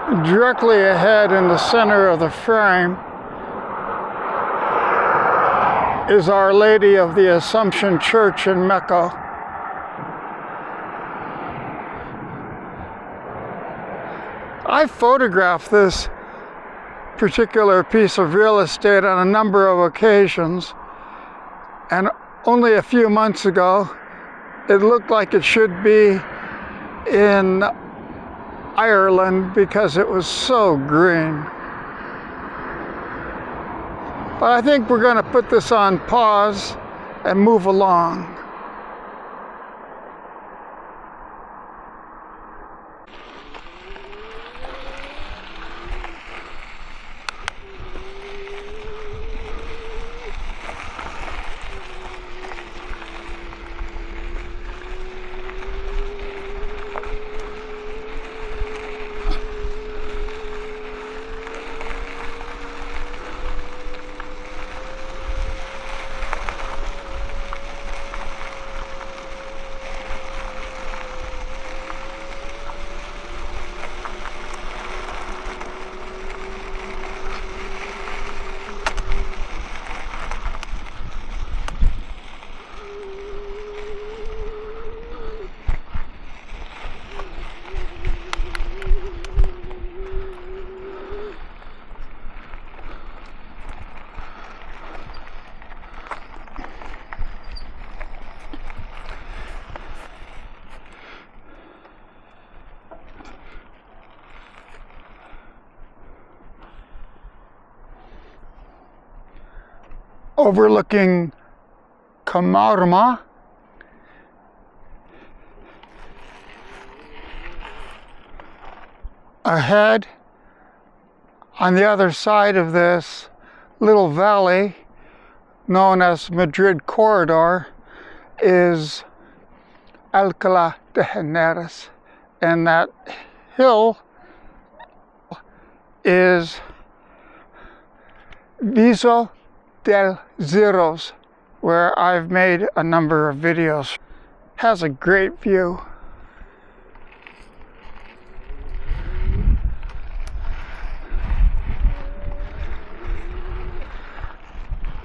Directly ahead in the center of the frame is Our Lady of the Assumption Church in Mecca. I photographed this particular piece of real estate on a number of occasions, and only a few months ago it looked like it should be in Ireland because it was so green. But I think we're going to put this on pause and move along. Overlooking Kamarma. Ahead, on the other side of this little valley known as Madrid Corridor, is Alcalá de Henares, and that hill is Viso del Zeros, where I've made a number of videos. Has a great view.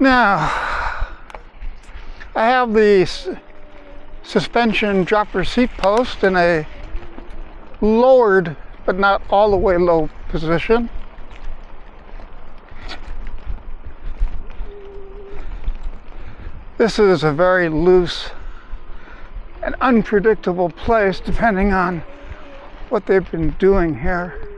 Now, I have the suspension dropper seat post in a lowered, but not all the way low position. This is a very loose and unpredictable place depending on what they've been doing here.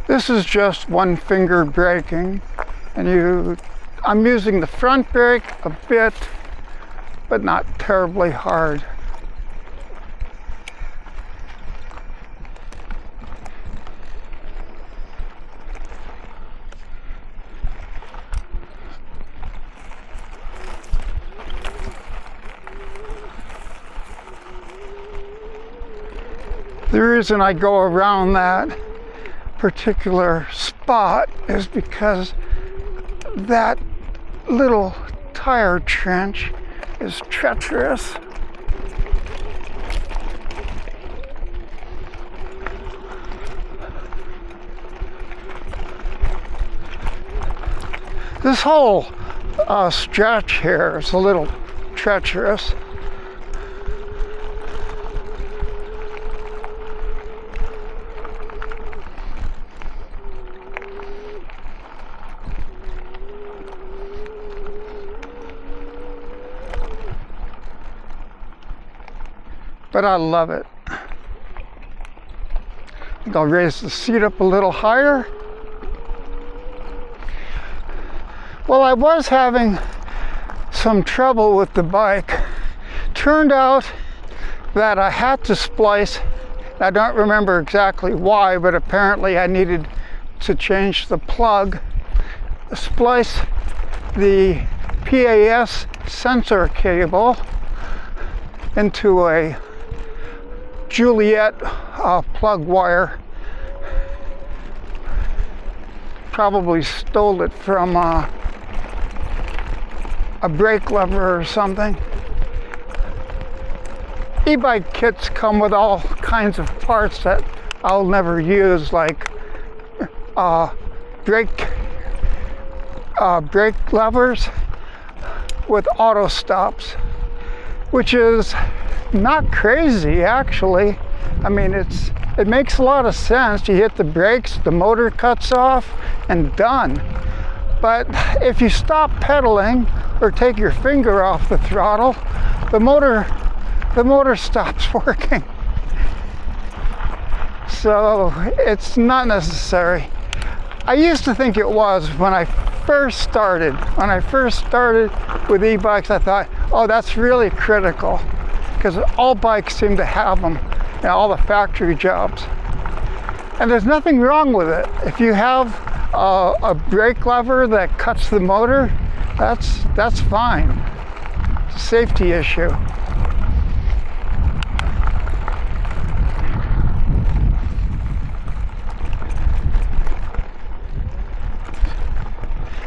This is just one finger braking, and I'm using the front brake a bit, but not terribly hard. The reason I go around that particular spot is because that little tire trench is treacherous. This whole stretch here is a little treacherous. But I love it. I think I'll raise the seat up a little higher. Well, I was having some trouble with the bike. Turned out that I had to splice. I don't remember exactly why, but apparently I needed to change the plug, splice the PAS sensor cable into a Juliet plug wire. Probably stole it from a brake lever or something. E-bike kits come with all kinds of parts that I'll never use, like brake levers with auto stops, which is not crazy actually. I mean, it makes a lot of sense. You hit the brakes, the motor cuts off, and done. But if you stop pedaling or take your finger off the throttle, the motor stops working. So it's not necessary. I used to think it was when I first started. When I first started with e-bikes, I thought, oh, that's really critical, because all bikes seem to have them, you know, all the factory jobs. And there's nothing wrong with it. If you have a brake lever that cuts the motor, that's fine. It's a safety issue.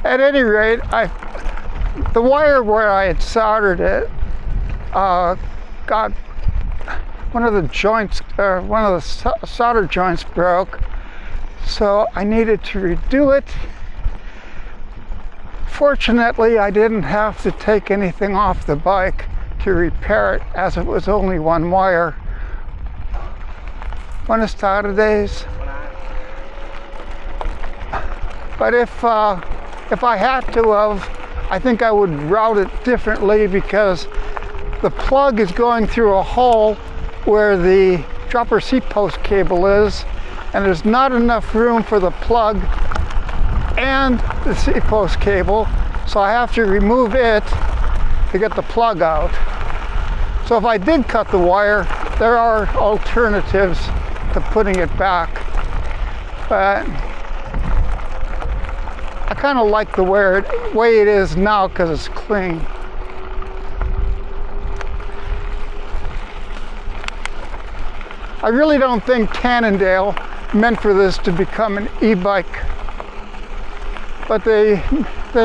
At any rate, the wire where I had soldered it got one of the joints, one of the solder joints broke, so I needed to redo it. Fortunately, I didn't have to take anything off the bike to repair it, as it was only one wire. Buenas tardes. But if I had to have, I think I would route it differently, because the plug is going through a hole where the dropper seat post cable is, and there's not enough room for the plug and the seat post cable, so I have to remove it to get the plug out. So if I did cut the wire, there are alternatives to putting it back, but I kind of like the way it is now because it's clean. I really don't think Cannondale meant for this to become an e-bike, but they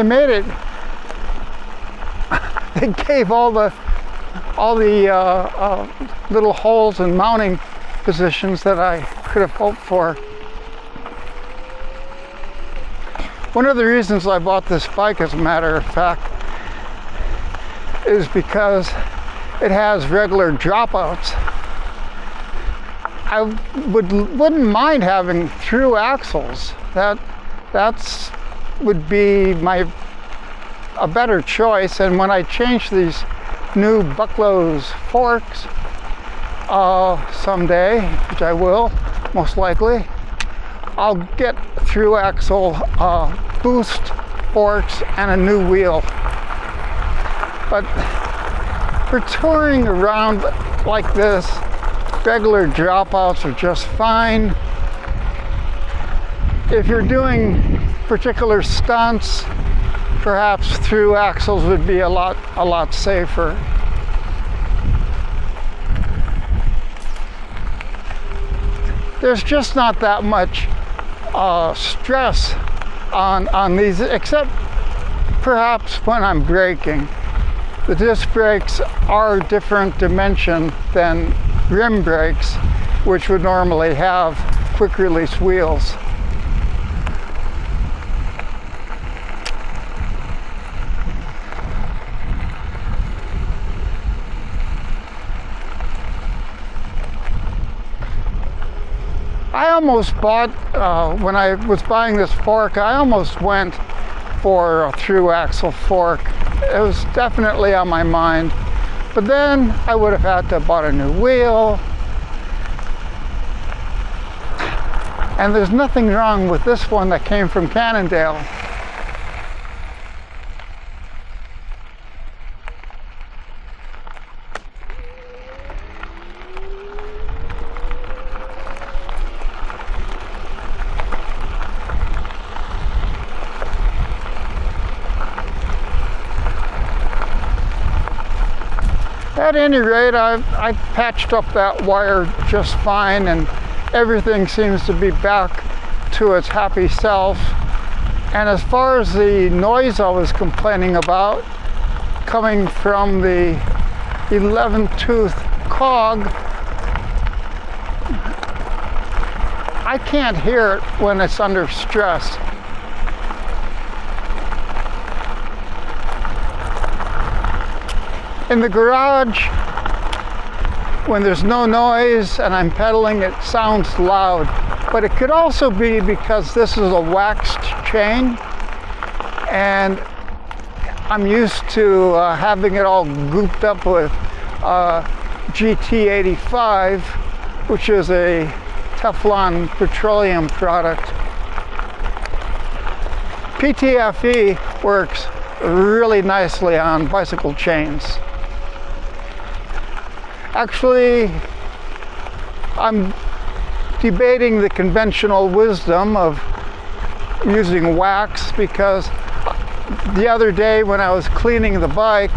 made it. They gave all the little holes and mounting positions that I could have hoped for. One of the reasons I bought this bike, as a matter of fact, is because it has regular dropouts. I wouldn't mind having through axles. That's would be a better choice. And when I change these new Bucklows forks someday, which I will most likely, I'll get through axle boost forks and a new wheel. But for touring around like this, regular dropouts are just fine. If you're doing particular stunts, perhaps through axles would be a lot safer. There's just not that much stress on these, except perhaps when I'm braking. The disc brakes are a different dimension than rim brakes, which would normally have quick release wheels. I almost bought, when I was buying this fork, I almost went for a through axle fork. It was definitely on my mind. But then I would have had to have bought a new wheel. And there's nothing wrong with this one that came from Cannondale. At any rate, I patched up that wire just fine, and everything seems to be back to its happy self. And as far as the noise I was complaining about, coming from the 11-tooth cog, I can't hear it when it's under stress. In the garage, when there's no noise and I'm pedaling, it sounds loud. But it could also be because this is a waxed chain, and I'm used to having it all gooped up with GT85, which is a Teflon petroleum product. PTFE works really nicely on bicycle chains. Actually, I'm debating the conventional wisdom of using wax, because the other day when I was cleaning the bike,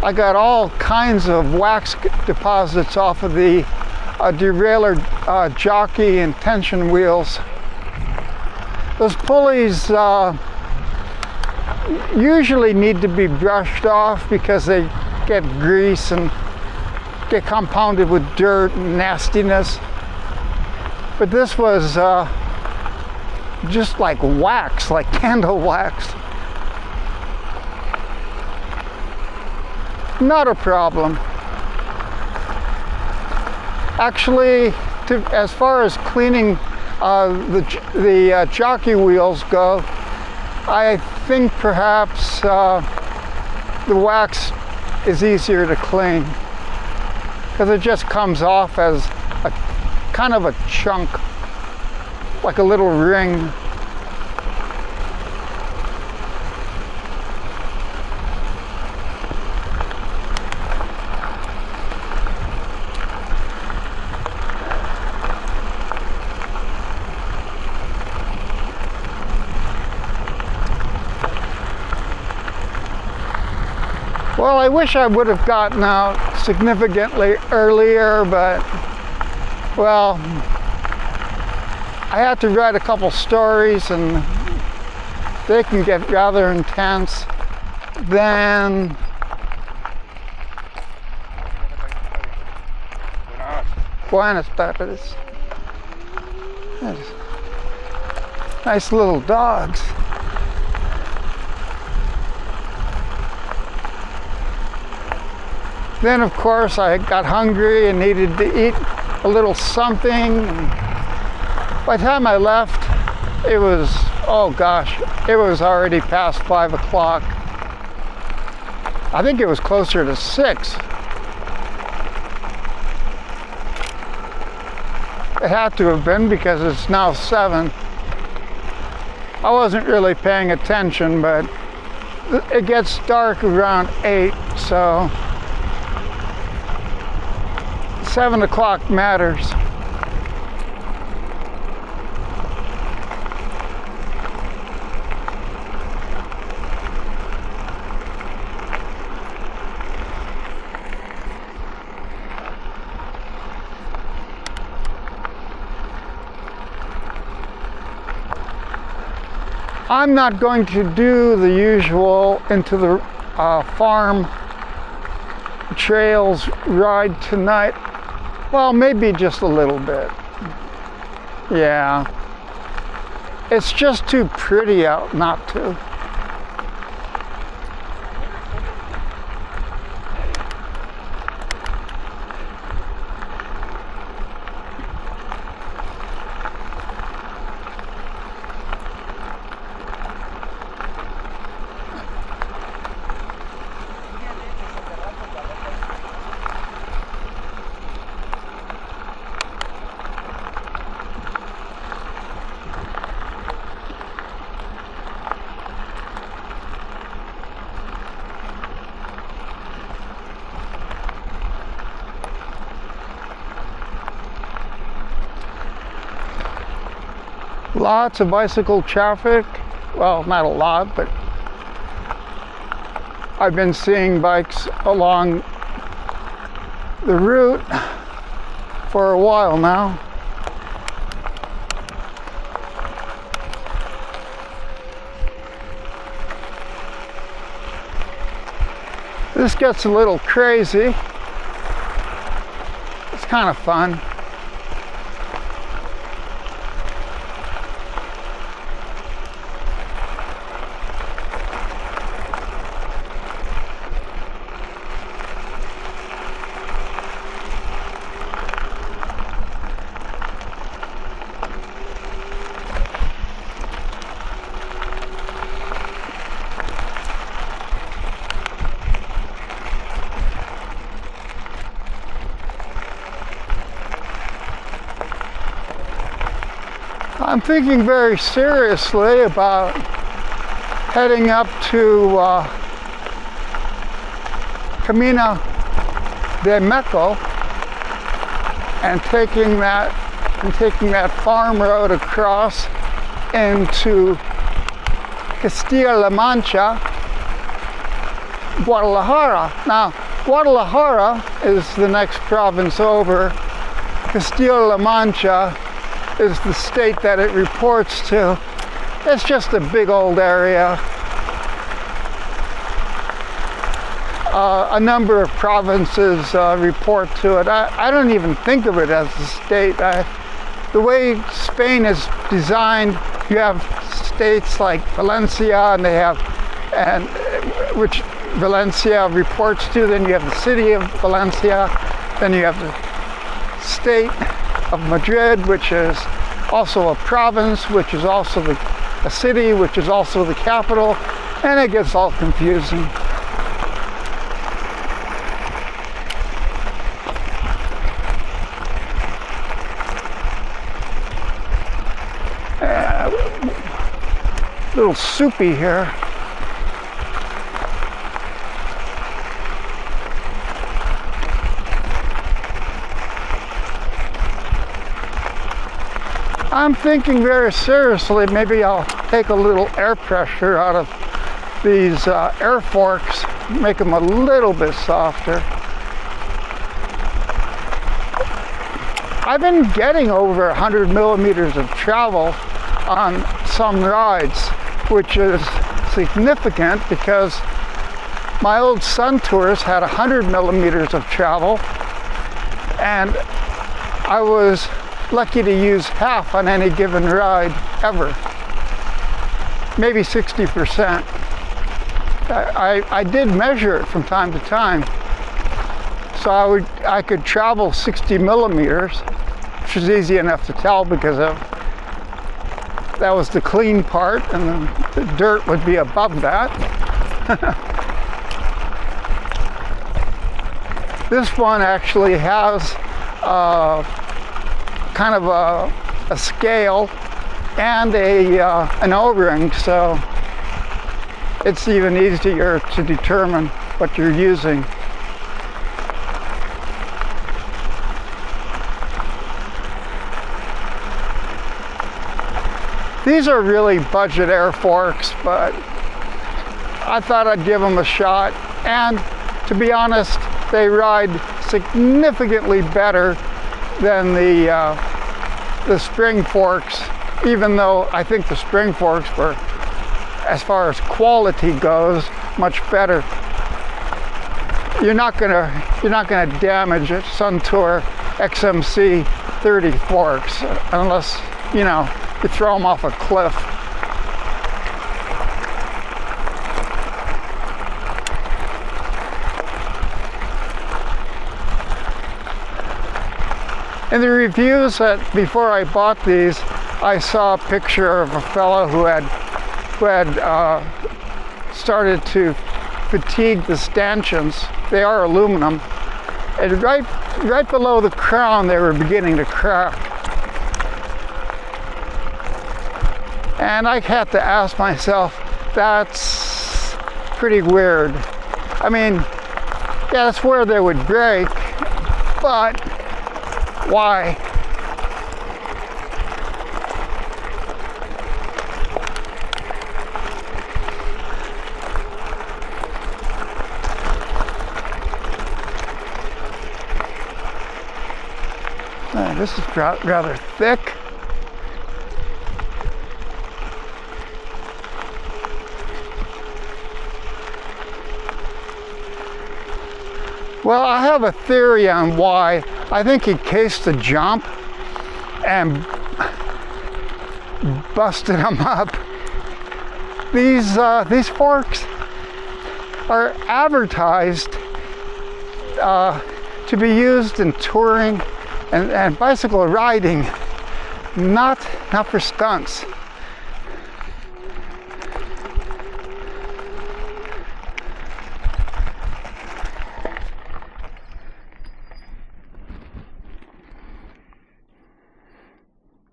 I got all kinds of wax deposits off of the derailleur jockey and tension wheels. Those pulleys usually need to be brushed off because they get grease and get compounded with dirt and nastiness. But this was just like wax, like candle wax. Not a problem. Actually, as far as cleaning the jockey wheels go, I think perhaps the wax is easier to clean, because it just comes off as a kind of a chunk, like a little ring. Well, I wish I would have gotten out significantly earlier, but, well, I had to write a couple stories and they can get rather intense. Then Buenas tardes. Nice little dogs. Then, of course, I got hungry and needed to eat a little something. By the time I left, it was, oh gosh, it was already past 5 o'clock. I think it was closer to 6. It had to have been, because it's now 7. I wasn't really paying attention, but it gets dark around 8, so 7 o'clock matters. I'm not going to do the usual into the farm trails ride tonight. Well, maybe just a little bit. Yeah. It's just too pretty out not to. Lots of bicycle traffic. Well, not a lot, but I've been seeing bikes along the route for a while now. This gets a little crazy. It's kind of fun. I'm thinking very seriously about heading up to Camino de Meco and taking that farm road across into Castilla-La Mancha, Guadalajara. Now, Guadalajara is the next province over. Castilla-La Mancha is the state that it reports to. It's just a big old area. A number of provinces report to it. I don't even think of it as a state. The way Spain is designed, you have states like Valencia, which Valencia reports to. Then you have the city of Valencia. Then you have the state of Madrid, which is also a province, which is also a city, which is also the capital, and it gets all confusing. A little soupy here. I'm thinking very seriously, maybe I'll take a little air pressure out of these air forks, make them a little bit softer. I've been getting over 100 millimeters of travel on some rides, which is significant because my old Sun Tours had 100 millimeters of travel, and I was lucky to use half on any given ride ever, maybe 60%. I did measure it from time to time, so I could travel 60 millimeters, which is easy enough to tell because that was the clean part, and the dirt would be above that. This one actually has kind of a scale and an O-ring, so it's even easier to determine what you're using. These are really budget air forks, but I thought I'd give them a shot, and to be honest, they ride significantly better than the spring forks, even though I think the spring forks were, as far as quality goes, much better. You're not gonna damage a Sun Tour XMC 30 forks unless you throw them off a cliff. In the reviews before I bought these, I saw a picture of a fellow who had started to fatigue the stanchions. They are aluminum, and right below the crown they were beginning to crack. And I had to ask myself, that's pretty weird. I mean, yeah, that's where they would break, but why? this is rather thick. Well, I have a theory on why. I think he cased the jump and busted them up. These forks are advertised to be used in touring and bicycle riding, not for stunts.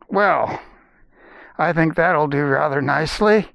Well, I think that'll do rather nicely.